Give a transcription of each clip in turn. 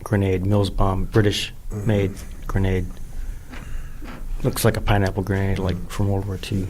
grenade, Mills bomb, British-made grenade. Looks like a pineapple grenade, like from World War II,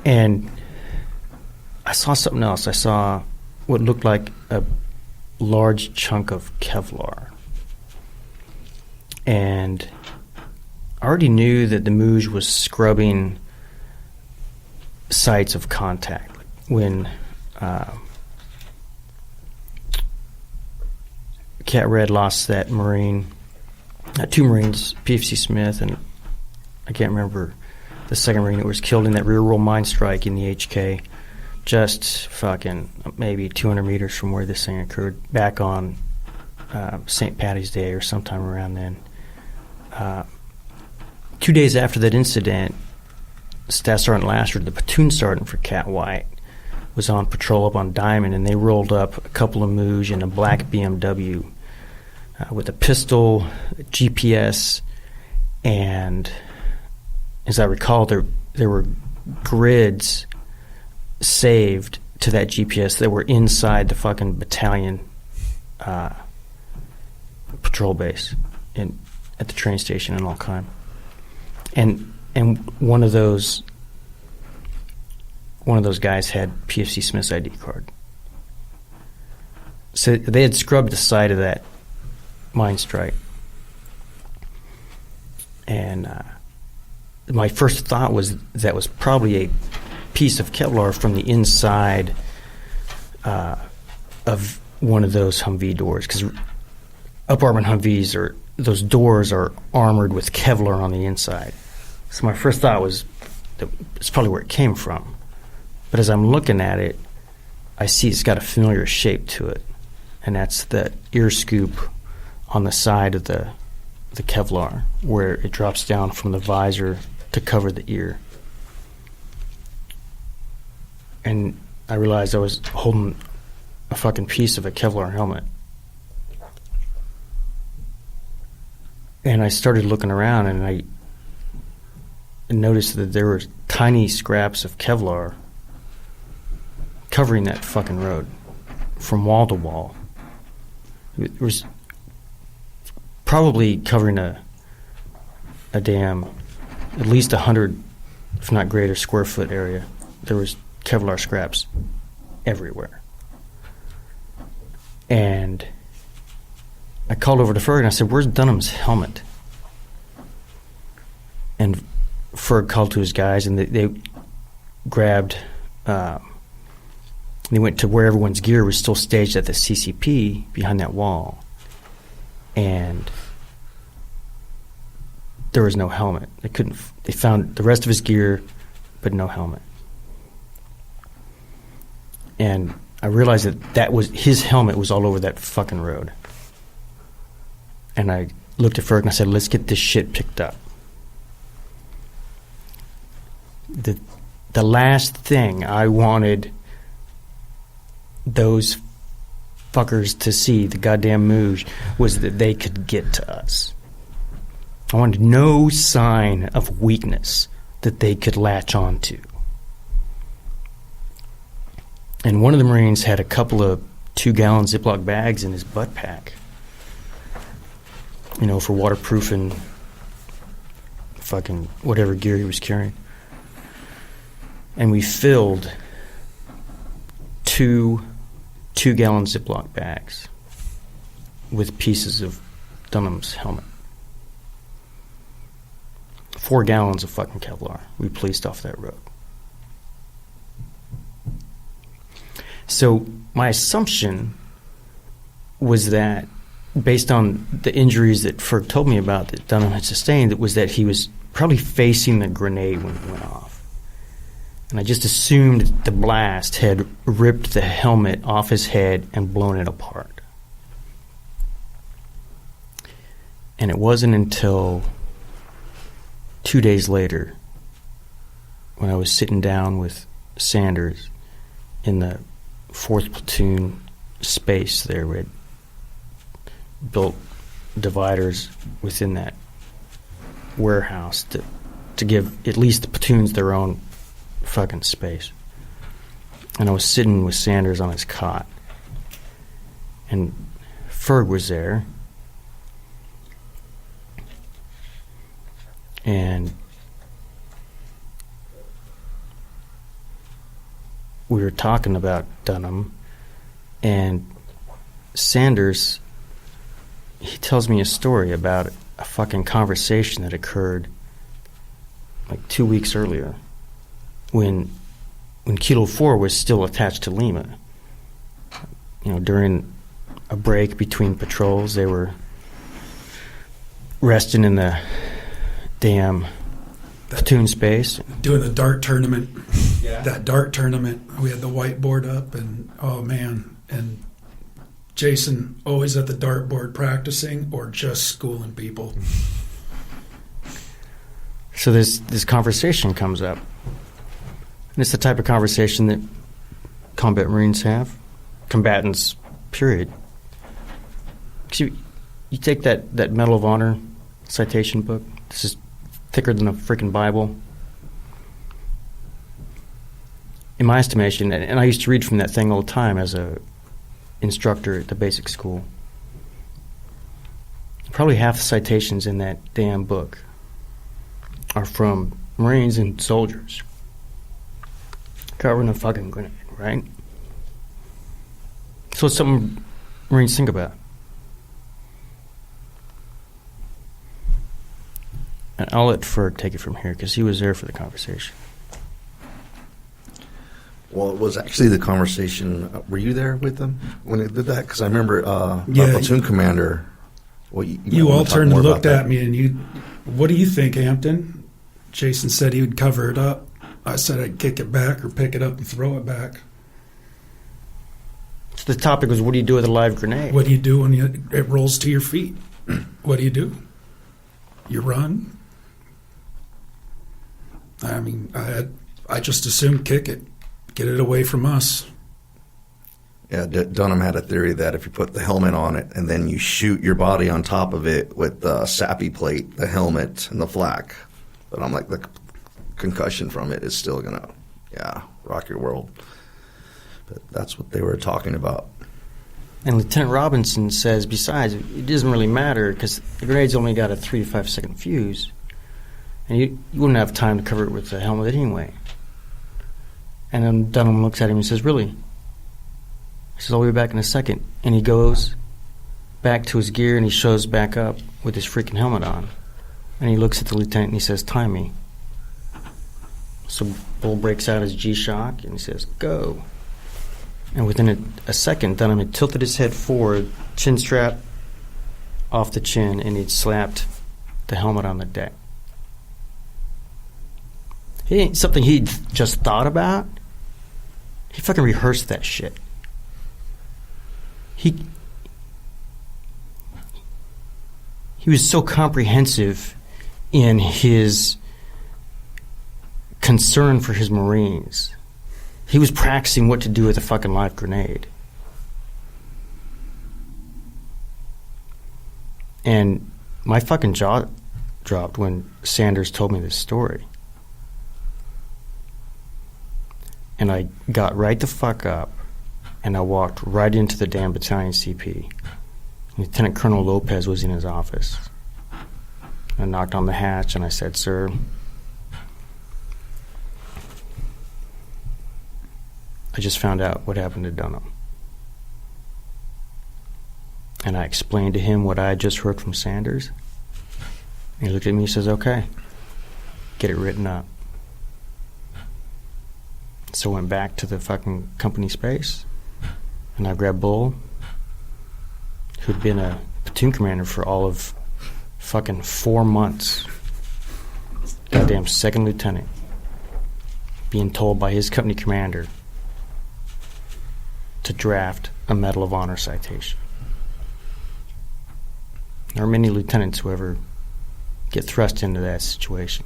And I saw something else. I saw what looked like a large chunk of Kevlar. And I already knew that the Mooj was scrubbing sites of contact. When Cat Red lost that Marine, two Marines, PFC Smith, and I can't remember the second Marine that was killed in that rear roll mine strike in the HK, just fucking maybe 200 meters from where this thing occurred, back on St. Paddy's Day or sometime around then. 2 days after that incident, Staff Sergeant Lasher, the platoon sergeant for Cat White, was on patrol up on Diamond, and they rolled up a couple of Mooj in a black BMW with a pistol, GPS, and as I recall, there were grids saved to that GPS that were inside the fucking battalion patrol base at the train station in Alkheim. And one of those guys had PFC Smith's ID card. So they had scrubbed the side of that mine strike. And my first thought was that was probably a piece of Kevlar from the inside of one of those Humvee doors, because up-armored Humvees those doors are armored with Kevlar on the inside. So my first thought was that it's probably where it came from. But as I'm looking at it, I see it's got a familiar shape to it, and that's the ear scoop on the side of the Kevlar, where it drops down from the visor to cover the ear. And I realized I was holding a fucking piece of a Kevlar helmet. And I started looking around, and I noticed that there were tiny scraps of Kevlar covering that fucking road from wall to wall. It was probably covering a damn at least 100, if not greater, square foot area. There was Kevlar scraps everywhere. And I called over to Ferg and I said, "Where's Dunham's helmet?" And Ferg called to his guys, and they grabbed, they went to where everyone's gear was still staged at the CCP behind that wall. And there was no helmet. They found the rest of his gear, but no helmet. And I realized that was his helmet was all over that fucking road. And I looked at Ferg and I said, "Let's get this shit picked up." The last thing I wanted those fuckers to see, the goddamn Mooj, was that they could get to us. I wanted no sign of weakness that they could latch on to. And one of the Marines had a couple of 2-gallon Ziploc bags in his butt pack, for waterproofing fucking whatever gear he was carrying. And we filled 2-gallon Ziploc bags with pieces of Dunham's helmet. 4 gallons of fucking Kevlar we policed off that road. So my assumption was that, based on the injuries that Ferg told me about that Dunham had sustained, it was that he was probably facing the grenade when it went off. And I just assumed the blast had ripped the helmet off his head and blown it apart. And it wasn't until 2 days later, when I was sitting down with Sanders in the 4th Platoon space there, we had built dividers within that warehouse to give at least the platoons their own fucking space. And I was sitting with Sanders on his cot, and Ferg was there, and we were talking about Dunham, and Sanders, he tells me a story about a fucking conversation that occurred like 2 weeks earlier when Kilo 4 was still attached to Lima. You know, during a break between patrols, they were resting in the damn platoon space. Doing the dart tournament. Yeah. That dart tournament, we had the whiteboard up, and oh man, and Jason always at the dartboard practicing or just schooling people. So this conversation comes up. And it's the type of conversation that combat Marines have. Combatants, period. 'Cause you take that Medal of Honor citation book. This is thicker than a freaking Bible. In my estimation, and I used to read from that thing all the time as a instructor at the basic school. Probably half the citations in that damn book are from Marines and soldiers covering a fucking grenade, right? So it's something Marines think about. And I'll let Ferg take it from here because he was there for the conversation. Well, it was actually the conversation. Were you there with them when they did that? Because I remember my Yeah. platoon commander. Well, You all turned and looked at me, and what do you think, Hampton? Jason said he would cover it up. I said I'd kick it back or pick it up and throw it back. So the topic was, what do you do with a live grenade? What do you do when it rolls to your feet? What do? You run? I mean, I just assumed kick it. Get it away from us. Yeah, Dunham had a theory that if you put the helmet on it and then you shoot your body on top of it with the SAPI plate, the helmet, and the flak. But I'm like, the concussion from it is still going to, rock your world. But that's what they were talking about. And Lieutenant Robinson says, besides, it doesn't really matter because the grenade's only got a 3 to 5 second fuse. And you wouldn't have time to cover it with the helmet anyway. And then Dunham looks at him and says, really? He says, I'll be back in a second. And he goes back to his gear and he shows back up with his freaking helmet on. And he looks at the lieutenant and he says, time me. So Bull breaks out his G-Shock and he says, go. And within a second, Dunham had tilted his head forward, chin strap off the chin, and he'd slapped the helmet on the deck. It ain't something he'd just thought about. He fucking rehearsed that shit. He was so comprehensive in his concern for his Marines. He was practicing what to do with a fucking live grenade. And my fucking jaw dropped when Sanders told me this story. And I got right the fuck up and I walked right into the damn battalion CP. Lieutenant Colonel Lopez was in his office. I knocked on the hatch and I said, sir, I just found out what happened to Dunham. And I explained to him what I had just heard from Sanders. And he looked at me and says, okay, get it written up. So I went back to the fucking company space and I grabbed Bull, who'd been a platoon commander for all of fucking 4 months. Goddamn second lieutenant. Being told by his company commander to draft a Medal of Honor citation. There are many lieutenants who ever get thrust into that situation.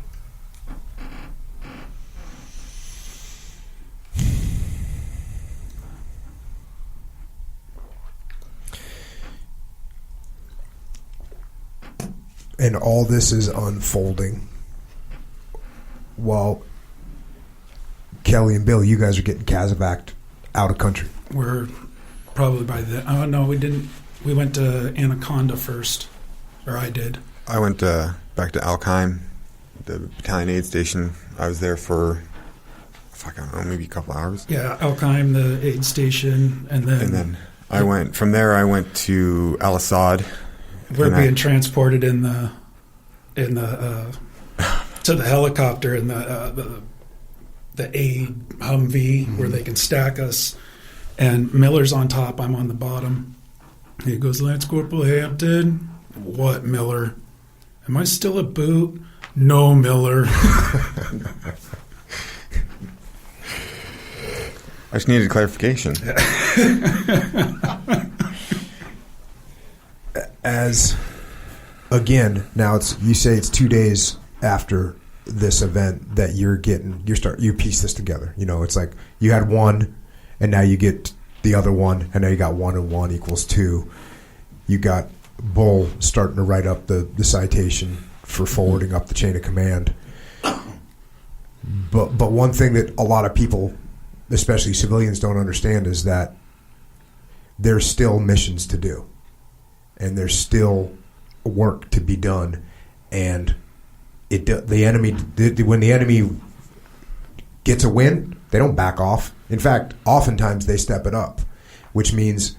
And all this is unfolding while Kelly and Bill, you guys are getting Kazavaked out of country. We're probably by then. Oh, no, we didn't. We went to Anaconda first, or I did. I went back to Alkheim, the battalion aid station. I was there for, I don't know, maybe a couple hours. Yeah, Alkheim, the aid station, and then I went from there. I went to Al Assad. We're being transported in the to the helicopter in the aid Humvee where they can stack us. And Miller's on top. I'm on the bottom. He goes, Lance Corporal Hampton. What, Miller? Am I still a boot? No, Miller. I just needed clarification. As again, now you say it's 2 days after this event that you piece this together. You know, it's like you had one, and now you get the other one, and now you got 1 and 1 equals 2. You got Bull starting to write up the citation for forwarding up the chain of command. But one thing that a lot of people, especially civilians, don't understand is that there's still missions to do, and there's still work to be done, and when the enemy gets a win, they don't back off. In fact, oftentimes they step it up, which means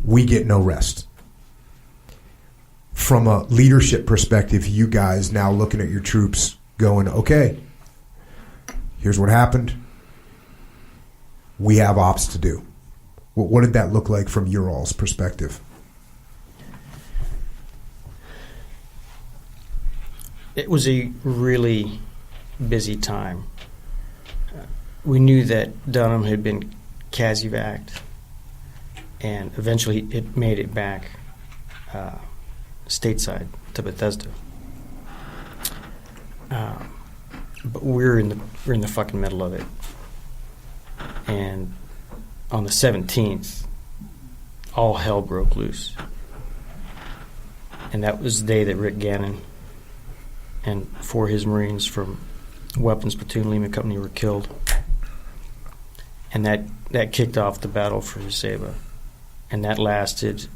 we get no rest. From a leadership perspective, you guys now looking at your troops going, okay, here's what happened. We have ops to do. What did that look like from your all's perspective? It was a really busy time. We knew that Dunham had been CASEVAC'd, and eventually it made it back stateside to Bethesda. But we're in the fucking middle of it. And on the 17th, all hell broke loose. And that was the day that Rick Gannon and 4 of his Marines from Weapons Platoon Lima Company were killed. And that kicked off the battle for Usaba. And that lasted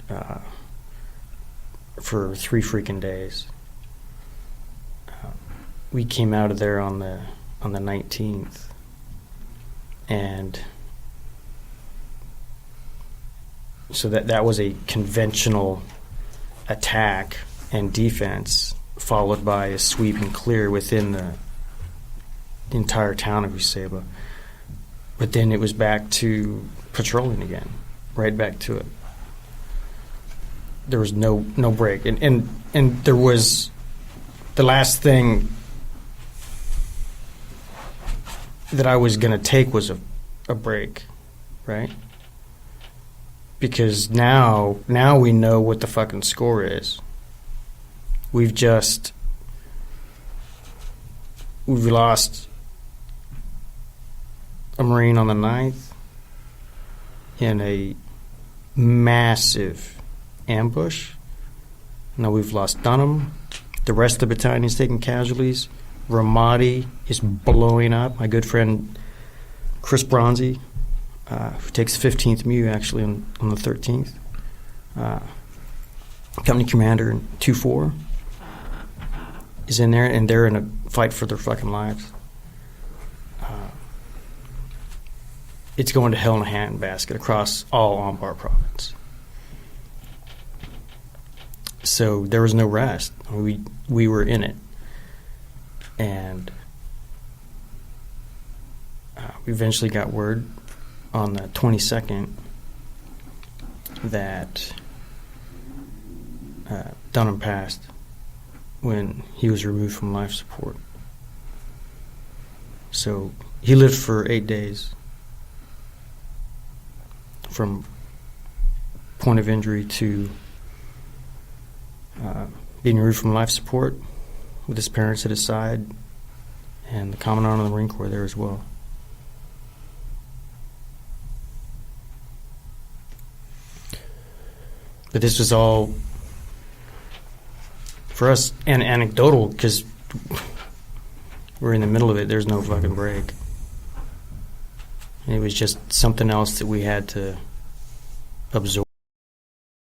for 3 freaking days. We came out of there on the 19th, and so that was a conventional attack and defense, followed by a sweep and clear within the entire town of Usaba. But then it was back to patrolling again, right back to it. There was no break, and there was the last thing that I was going to take was a break, right? Because now we know what the fucking score is. We've lost a Marine on the 9th in a massive ambush. Now we've lost Dunham. The rest of the battalion is taking casualties. Ramadi is blowing up. My good friend Chris Bronzy, who takes 15th MU actually on the 13th. Company commander in 2-4 is in there, and they're in a fight for their fucking lives. It's going to hell in a handbasket across all Anbar province. So there was no rest. We were in it. And we eventually got word on the 22nd that Dunham passed when he was removed from life support. So he lived for 8 days from point of injury to being removed from life support, with his parents at his side, and the Commandant of the Marine Corps there as well. But this was all, for us, anecdotal, because we're in the middle of it. There's no fucking break. It was just something else that we had to absorb